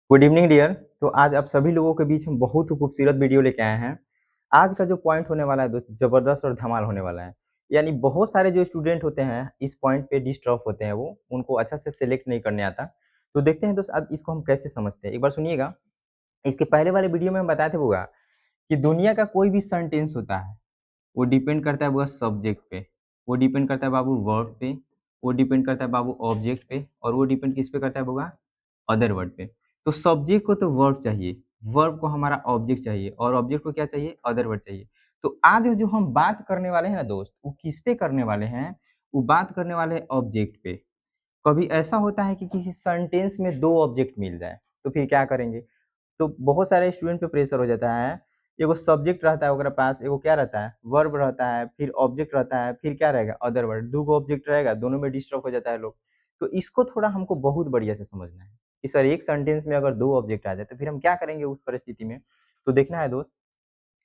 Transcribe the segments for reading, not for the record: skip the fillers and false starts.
Good evening dear. तो आज आप सभी लोगों के बीच हम बहुत ही खूबसूरत वीडियो लेके आए हैं। आज का जो पॉइंट होने वाला है दोस्त, ज़बरदस्त और धमाल होने वाला है। यानी बहुत सारे जो स्टूडेंट होते हैं इस पॉइंट पे डिस्टर्ब होते हैं, वो उनको अच्छा से सेलेक्ट नहीं करने आता। तो देखते हैं दोस्त आज इसको हम कैसे समझते हैं, एक बार सुनिएगा। इसके पहले वाले वीडियो में हम बताए थे बुआ कि दुनिया का कोई भी सेंटेंस होता है वो डिपेंड करता है बुआ सब्जेक्ट पे, वो डिपेंड करता है बाबू वर्ब पे, वो डिपेंड करता है बाबू ऑब्जेक्ट पे, और वो डिपेंड किस पे करता है बुआ अदर वर्ड पे। तो सब्जेक्ट को तो वर्ब चाहिए, वर्ब को हमारा ऑब्जेक्ट चाहिए, और ऑब्जेक्ट को क्या चाहिए अदर वर्ड चाहिए। तो आज जो हम बात करने वाले हैं ना दोस्त, वो किस पे करने वाले हैं? वो बात करने वाले हैं ऑब्जेक्ट पे। कभी ऐसा होता है कि किसी सेंटेंस में दो ऑब्जेक्ट मिल जाए, तो फिर क्या करेंगे? तो बहुत सारे स्टूडेंट पे प्रेशर हो जाता है। एगो सब्जेक्ट रहता है ओकरा पास, एगो क्या रहता है वर्ब रहता है, फिर ऑब्जेक्ट रहता है, फिर क्या रहेगा अदर वर्ड। दो गो ऑब्जेक्ट रहेगा, दोनों में डिस्टर्ब हो जाता है लोग। तो इसको थोड़ा हमको बहुत बढ़िया से समझना है कि सर एक सेंटेंस में अगर दो ऑब्जेक्ट आ जाए तो फिर हम क्या करेंगे उस परिस्थिति में। तो देखना है दोस्त,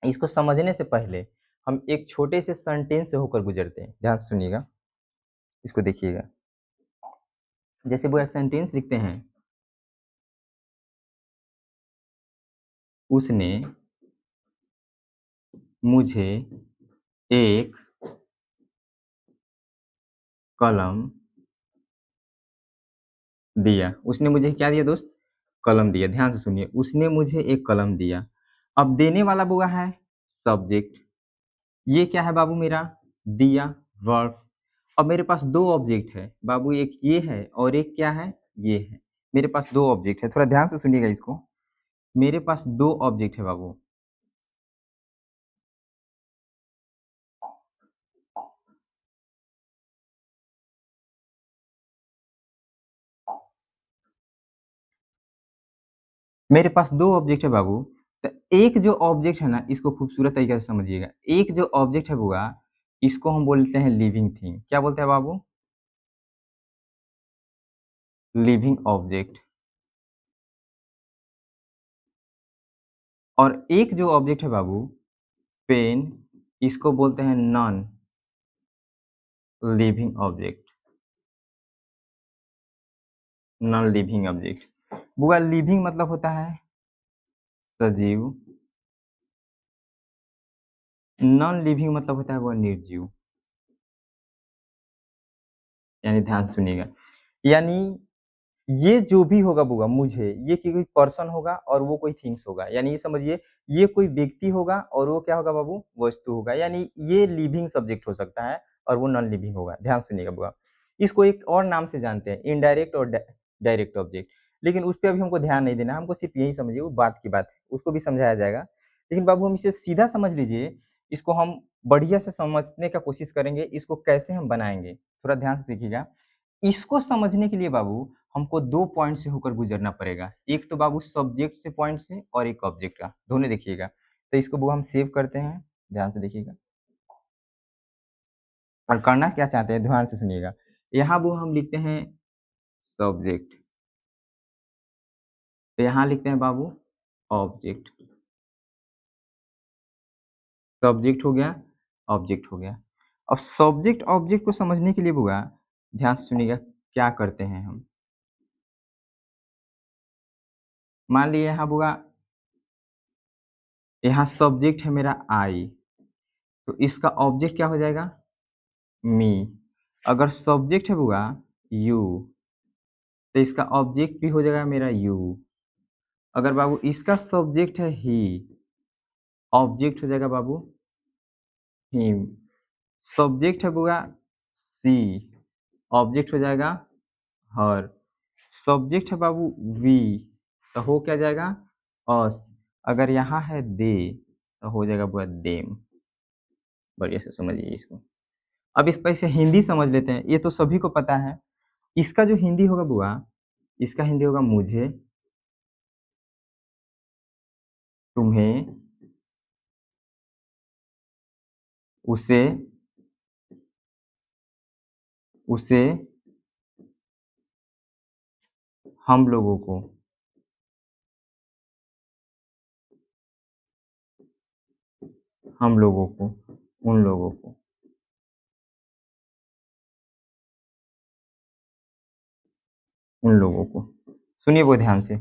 इसको समझने से पहले हम एक छोटे से सेंटेंस से होकर गुजरते हैं। ध्यान से सुनिएगा, इसको देखिएगा। जैसे वो एक सेंटेंस लिखते हैं, उसने मुझे एक कलम दिया। उसने मुझे क्या दिया दोस्त? कलम दिया। ध्यान से सुनिए, उसने मुझे एक कलम दिया। अब देने वाला बुआ है सब्जेक्ट। ये क्या है बाबू मेरा? दिया, वर्ब। अब मेरे पास दो ऑब्जेक्ट है बाबू, एक ये है और एक क्या है ये है। मेरे पास दो ऑब्जेक्ट है, थोड़ा ध्यान से सुनिएगा इसको। मेरे पास दो ऑब्जेक्ट है बाबू। मेरे पास दो ऑब्जेक्ट है बाबू। तो एक जो ऑब्जेक्ट है ना, इसको खूबसूरत तरीके से समझिएगा। एक जो ऑब्जेक्ट है बुआ, इसको हम बोलते हैं लिविंग थिंग। क्या बोलते हैं बाबू? Living object. और एक जो ऑब्जेक्ट है बाबू पेन, इसको बोलते हैं non living object. Non living object बुआ, लिविंग मतलब होता है सजीव, नॉन लिविंग मतलब होता है वो निर्जीव। यानी ध्यान से सुनिएगा, यानी ये जो भी होगा बुआ मुझे, ये कोई पर्सन होगा और वो कोई थिंग्स होगा। यानी ये समझिए, ये कोई व्यक्ति होगा और वो क्या होगा बाबू? वस्तु होगा। यानी ये लिविंग सब्जेक्ट हो सकता है और वो नॉन लिविंग होगा। ध्यान सुनिएगा बुआ, इसको एक और नाम से जानते हैं, इनडायरेक्ट और डायरेक्ट ऑब्जेक्ट। लेकिन उस पर अभी हमको ध्यान नहीं देना, हमको सिर्फ यही समझिए, वो बात की बात है, उसको भी समझाया जाएगा। लेकिन बाबू हम इसे सीधा समझ लीजिए, इसको हम बढ़िया से समझने का कोशिश करेंगे। इसको कैसे हम बनाएंगे, थोड़ा ध्यान से सीखिएगा। इसको समझने के लिए बाबू हमको दो पॉइंट से होकर गुजरना पड़ेगा। एक तो बाबू सब्जेक्ट से पॉइंट से, और एक ऑब्जेक्ट का, दोनों देखिएगा। तो इसको वो हम सेव करते हैं, ध्यान से देखिएगा। और करना क्या चाहते हैं ध्यान से सुनिएगा। यहाँ वो हम लिखते हैं सब्जेक्ट, तो यहाँ लिखते हैं बाबू ऑब्जेक्ट। सब्जेक्ट हो गया, ऑब्जेक्ट हो गया। अब सब्जेक्ट ऑब्जेक्ट को समझने के लिए बुआ ध्यान से सुनिएगा, क्या करते हैं हम। मान लीजिए यहाँ बुआ, यहाँ सब्जेक्ट है मेरा आई, तो इसका ऑब्जेक्ट क्या हो जाएगा? मी। अगर सब्जेक्ट है बुआ यू, तो इसका ऑब्जेक्ट भी हो जाएगा मेरा यू। अगर बाबू इसका सब्जेक्ट है ही, ऑब्जेक्ट हो जाएगा बाबू हिम। सब्जेक्ट है बुआ सी, ऑब्जेक्ट हो जाएगा हर। सब्जेक्ट है बाबू वी, तो हो क्या जाएगा? अस। अगर यहाँ है दे, तो हो जाएगा बुआ देम। बढ़िया से समझिए इसको। अब इस पर से हिंदी समझ लेते हैं, ये तो सभी को पता है। इसका जो हिंदी होगा बुआ, इसका हिंदी होगा मुझे, तुम्हें, उसे, उसे, हम लोगों को। हम लोगों को, उन लोगों को, उन लोगों को। सुनिए वो ध्यान से।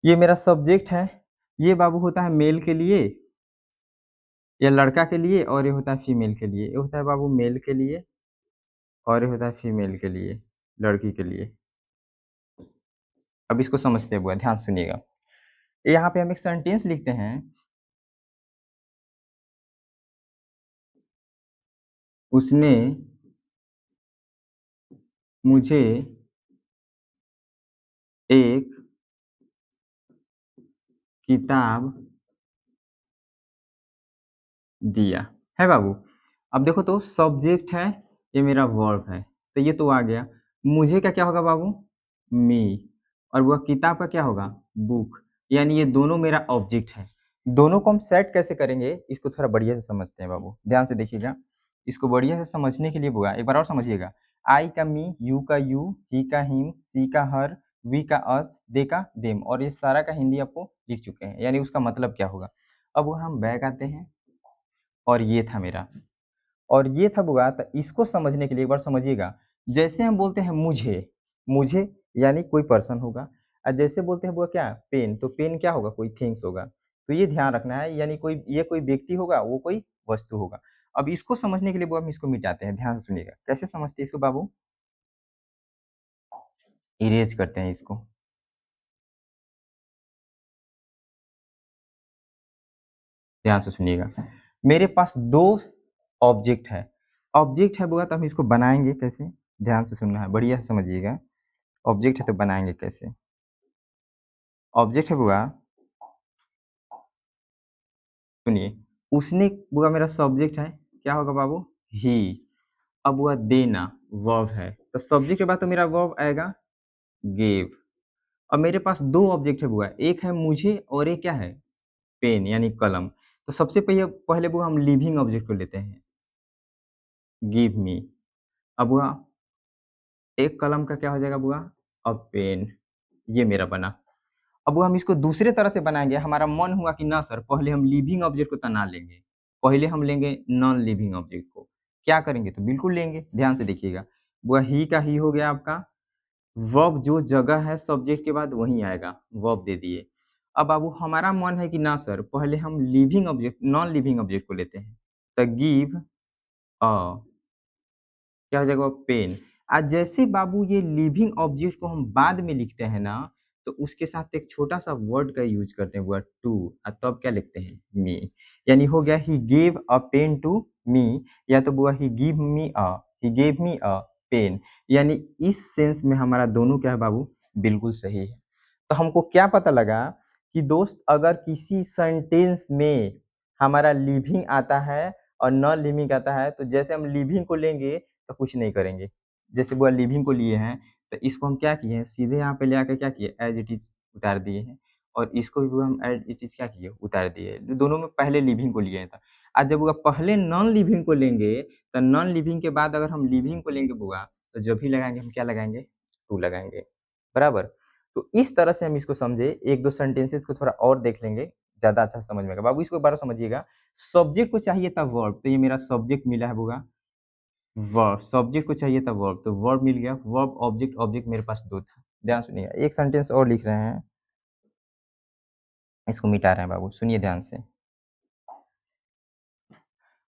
ये मेरा सब्जेक्ट है, ये बाबू होता है मेल के लिए या लड़का के लिए और ये होता है फीमेल के लिए। ये होता है बाबू मेल के लिए और ये होता है फीमेल के लिए, लड़की के लिए। अब इसको समझते हुए ध्यान से सुनिएगा। यहाँ पे हम एक सेंटेंस लिखते हैं, उसने मुझे एक किताब दिया, है बाबू? अब देखो तो सब्जेक्ट है, ये मेरा वर्ब है, तो ये तो आ गया। मुझे का क्या होगा बाबू? मी। और वह किताब का क्या होगा? बुक। यानी ये दोनों मेरा ऑब्जेक्ट है। दोनों को हम सेट कैसे करेंगे, इसको थोड़ा बढ़िया से समझते हैं बाबू, ध्यान से देखिएगा। इसको बढ़िया से समझने के लिए बुआ एक बार और समझिएगा। आई का मी, यू का यू, ही का हिम, सी का हर, वी का अस, दे का देम, और ये सारा का हिंदी आपको लिख चुके हैं, यानी उसका मतलब क्या होगा। अब वो हम बैक आते हैं, और ये था मेरा, और ये था बुआ, तो इसको समझने के लिए एक बार समझिएगा। जैसे हम बोलते हैं मुझे, मुझे यानी कोई पर्सन होगा, और जैसे बोलते हैं बुआ क्या, पेन, तो पेन क्या होगा? कोई थिंग्स होगा। तो ये ध्यान रखना है, यानी कोई, ये कोई व्यक्ति होगा, वो कोई वस्तु होगा। अब इसको समझने के लिए बुआ हम इसको मिटाते हैं, ध्यान से सुनिएगा। कैसे समझते हैं इसको बाबू? इरेज करते हैं इसको। ध्यान से सुनिएगा। मेरे पास दो ऑब्जेक्ट है, ऑब्जेक्ट है बुआ, तो हम इसको बनाएंगे कैसे? ध्यान से सुनना है, बढ़िया से समझिएगा। ऑब्जेक्ट है तो बनाएंगे कैसे? ऑब्जेक्ट है बुआ, सुनिए, उसने बुआ मेरा सब्जेक्ट है, क्या होगा बाबू? ही। अब हुआ देना, वर्ब है, तो सब्जेक्ट के बाद तो मेरा वर्ब आएगा गेव। अब मेरे पास दो ऑब्जेक्ट है बुआ, एक है मुझे और एक क्या है? पेन यानी कलम। तो सबसे पहले पहले बुआ हम लिविंग ऑब्जेक्ट को लेते हैं, गिव मी। अब हुआ एक कलम का क्या हो जाएगा बुआ? अब पेन, ये मेरा बना। अब वो हम इसको दूसरे तरह से बनाएंगे। हमारा मन हुआ कि ना सर, पहले हम लिविंग ऑब्जेक्ट को तना लेंगे, पहले हम लेंगे नॉन लिविंग ऑब्जेक्ट को। क्या करेंगे? तो बिल्कुल लेंगे, ध्यान से देखिएगा। वह ही का ही हो गया आपका, वर्ब जो जगह है सब्जेक्ट के बाद वहीं आएगा, वर्ब दे दिए। अब बाबू हमारा मन है कि ना सर, पहले हम living object, non living object को लेते हैं, तो गिव अ, क्या हो जाएगा? पेन। आज जैसे बाबू ये लिविंग ऑब्जेक्ट को हम बाद में लिखते हैं ना, तो उसके साथ एक छोटा सा वर्ड का यूज करते हैं, वर्ड टू, और तब क्या लिखते हैं? मी। यानी हो गया he gave a pen to me, या तो बुआ he give me a, he gave me a pen. यानी इस सेंस में हमारा दोनों क्या है बाबू? बिल्कुल सही है। तो हमको क्या पता लगा कि दोस्त, अगर किसी सेंटेंस में हमारा लिविंग आता है और नॉन लिविंग आता है, तो जैसे हम लिविंग को लेंगे तो कुछ नहीं करेंगे। जैसे वो लिविंग को लिए हैं, तो इसको हम क्या किए हैं? सीधे यहाँ पे ले आके क्या किए? एज इट इज उतार दिए हैं, और इसको भी हम एज इट इज क्या किए? उतार दिए। दोनों में पहले लिविंग को लिए था। आज जब वो पहले नॉन लिविंग को लेंगे, तो नॉन लिविंग के बाद अगर हम लिविंग को लेंगे बुआ, तो जब भी लगाएंगे हम क्या लगाएंगे? टू लगाएंगे, बराबर। तो इस तरह से हम इसको समझे। एक दो सेंटेंसेस को थोड़ा और देख लेंगे, ज्यादा अच्छा समझ में आएगा बाबू। इसको एक बार समझिएगा। सब्जेक्ट को चाहिए था वर्ब, तो ये मेरा सब्जेक्ट मिला है बुआ, वर्ब। सब्जेक्ट को चाहिए था वर्ब, तो वर्ब मिल गया। वर्ब ऑब्जेक्ट, ऑब्जेक्ट मेरे पास दो था। ध्यान सुनिएगा, एक सेंटेंस और लिख रहे हैं, इसको मिटा रहे हैं बाबू, सुनिए ध्यान से।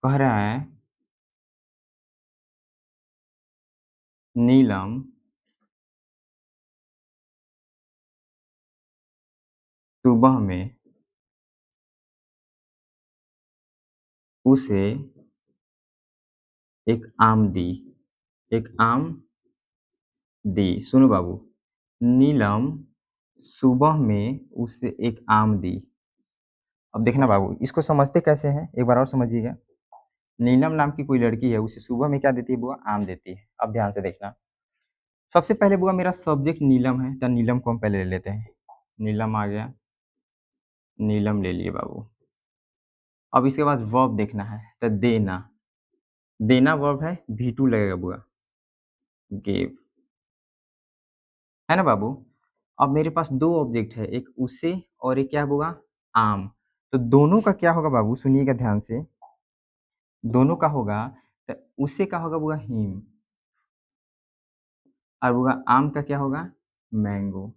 कह रहा है, नीलम सुबह में उसे एक आम दी, एक आम दी। सुनो बाबू, नीलम सुबह में उसे एक आम दी। अब देखना बाबू, इसको समझते कैसे हैं, एक बार और समझिएगा। नीलम नाम की कोई लड़की है, उसे सुबह में क्या देती है बुआ? आम देती है। अब ध्यान से देखना, सबसे पहले बुआ मेरा सब्जेक्ट नीलम है, तो नीलम को हम पहले ले लेते हैं। नीलम आ गया, नीलम ले लिए बाबू। अब इसके बाद वर्ब देखना है, तो देना, देना वर्ब है, भी टू लगेगा बुआ, गिव, है ना बाबू। अब मेरे पास दो ऑब्जेक्ट है, एक उसे और एक क्या बुआ? आम। तो दोनों का क्या होगा बाबू? सुनिएगा ध्यान से। दोनों का होगा, तो उसे का होगा बुआ? हिम। और बुआ आम का क्या होगा? मैंगो।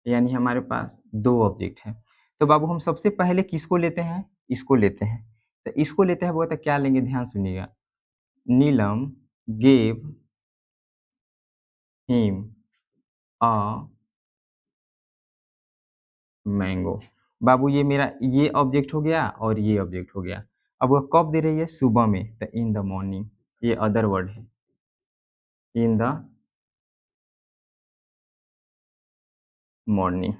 यानी हमारे पास 2 ऑब्जेक्ट हैं। तो बाबू हम सबसे पहले किसको लेते हैं? इसको लेते हैं। तो इसको लेते हैं बोला तो क्या लेंगे ध्यान सुनिएगा। नीलम gave him a मैंगो। बाबू ये मेरा ये ऑब्जेक्ट हो गया और ये ऑब्जेक्ट हो गया। अब वह कब दे रही है? सुबह में, तो इन द मॉर्निंग। ये अदर वर्ड है, इन द मॉर्निंग।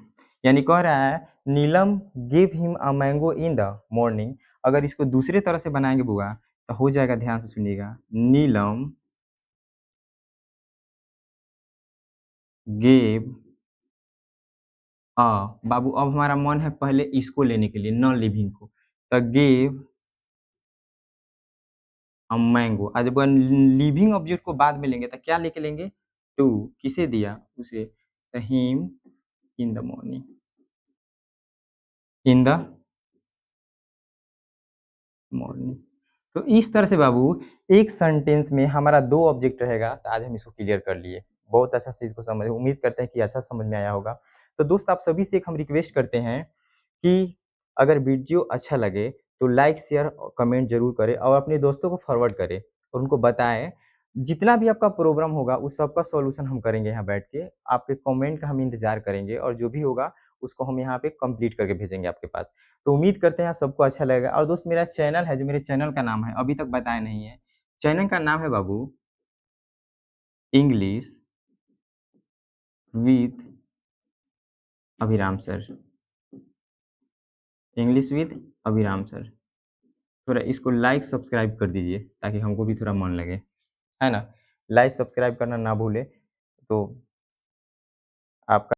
यानी कह रहा है Neelam give him a mango in the morning. अगर इसको दूसरे तरह से बनाएंगे बुआ तो हो जाएगा, ध्यान से सुनिएगा। नीलम गेव अ, बाबू अब हमारा मन है पहले इसको लेने के लिए, नॉन लिविंग को, तो गेव हम मैंगो। आज जब लिविंग ऑब्जेक्ट को बाद में लेंगे तो क्या लेके लेंगे? टू। किसे दिया? उसे। तो him in the morning, in the morning. तो इस तरह से बाबू एक सेंटेंस में हमारा 2 ऑब्जेक्ट रहेगा। तो आज हम इसको क्लियर कर लिए, बहुत अच्छा से इसको समझ, उम्मीद करते हैं कि अच्छा समझ में आया होगा। तो दोस्त आप सभी से एक हम रिक्वेस्ट करते हैं कि अगर वीडियो अच्छा लगे तो लाइक शेयर और कमेंट जरूर करें और अपने दोस्तों को फॉरवर्ड करें और उनको बताएं। जितना भी आपका प्रोग्राम होगा उस सबका सॉल्यूशन हम करेंगे यहाँ बैठ के। आपके कमेंट का हम इंतजार करेंगे और जो भी होगा उसको हम यहाँ पे कंप्लीट करके भेजेंगे आपके पास। तो उम्मीद करते हैं सबको अच्छा लगेगा। और दोस्त मेरा चैनल है, जो मेरे चैनल का नाम है अभी तक बताया नहीं है। चैनल का नाम है Babu English with Abhiram sir. English with Abhiram sir. थोड़ा इसको लाइक सब्सक्राइब कर दीजिए ताकि हमको भी थोड़ा मन लगे, है ना। लाइक सब्सक्राइब करना ना भूले। तो आपका